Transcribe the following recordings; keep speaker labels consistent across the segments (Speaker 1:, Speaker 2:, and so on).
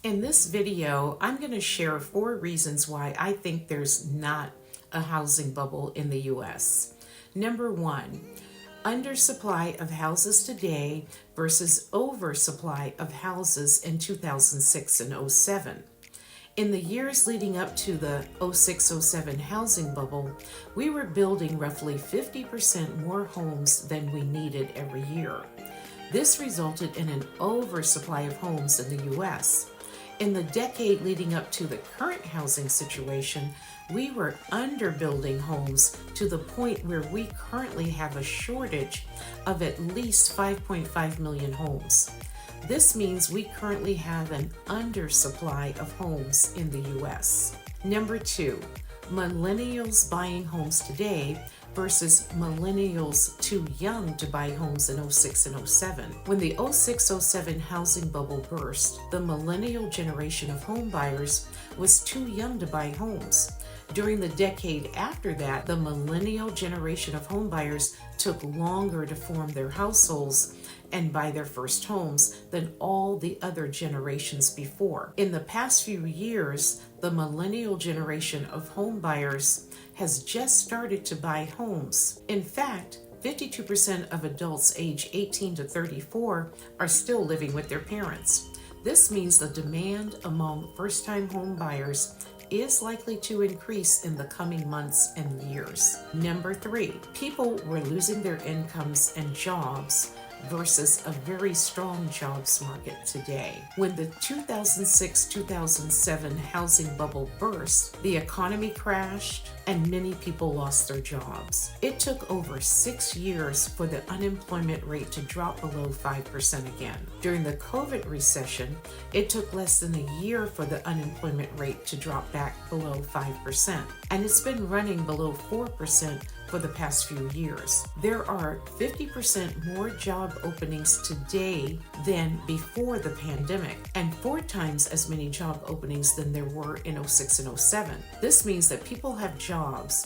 Speaker 1: In this video, I'm going to share 4 reasons why I think there's not a housing bubble in the U.S. Number 1, undersupply of houses today versus oversupply of houses in 2006 and 07. In the years leading up to the 06-07 housing bubble, we were building roughly 50% more homes than we needed every year. This resulted in an oversupply of homes in the U.S. In the decade leading up to the current housing situation, we were underbuilding homes to the point where we currently have a shortage of at least 5.5 million homes. This means we currently have an undersupply of homes in the U.S. Number 2, millennials buying homes today versus millennials too young to buy homes in 06 and 07. When the 06-07 housing bubble burst, the millennial generation of home buyers was too young to buy homes. During the decade after that, the millennial generation of home buyers took longer to form their households and buy their first homes than all the other generations before. In the past few years, the millennial generation of home buyers has just started to buy homes. In fact, 52% of adults age 18 to 34 are still living with their parents. This means the demand among first-time home buyers is likely to increase in the coming months and years. Number 3, people were losing their incomes and jobs versus a very strong jobs market today. When the 2006-2007 housing bubble burst, the economy crashed and many people lost their jobs. It took over 6 years for the unemployment rate to drop below 5% again. During the COVID recession, it took less than a year for the unemployment rate to drop back below 5%, and it's been running below 4% for the past few years. There are 50% more job openings today than before the pandemic, and 4 times as many job openings than there were in 06 and 07. This means that people have jobs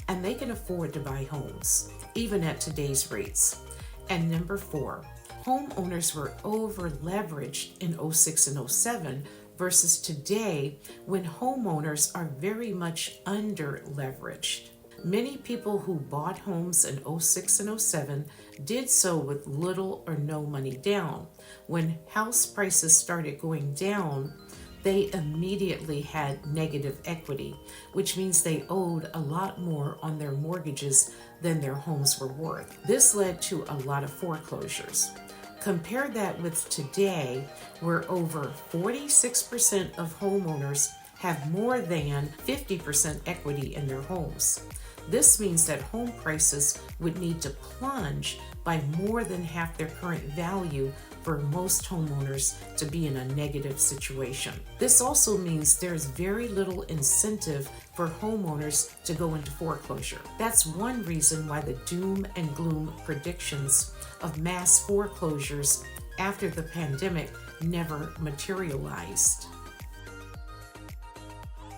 Speaker 1: and they can afford to buy homes, even at today's rates. And number 4, homeowners were over leveraged in 06 and 07 versus today when homeowners are very much under leveraged. Many people who bought homes in 06 and 07 did so with little or no money down. When house prices started going down, they immediately had negative equity, which means they owed a lot more on their mortgages than their homes were worth. This led to a lot of foreclosures. Compare that with today, where over 46% of homeowners have more than 50% equity in their homes. This means that home prices would need to plunge by more than half their current value for most homeowners to be in a negative situation. This also means there's very little incentive for homeowners to go into foreclosure. That's one reason why the doom and gloom predictions of mass foreclosures after the pandemic never materialized.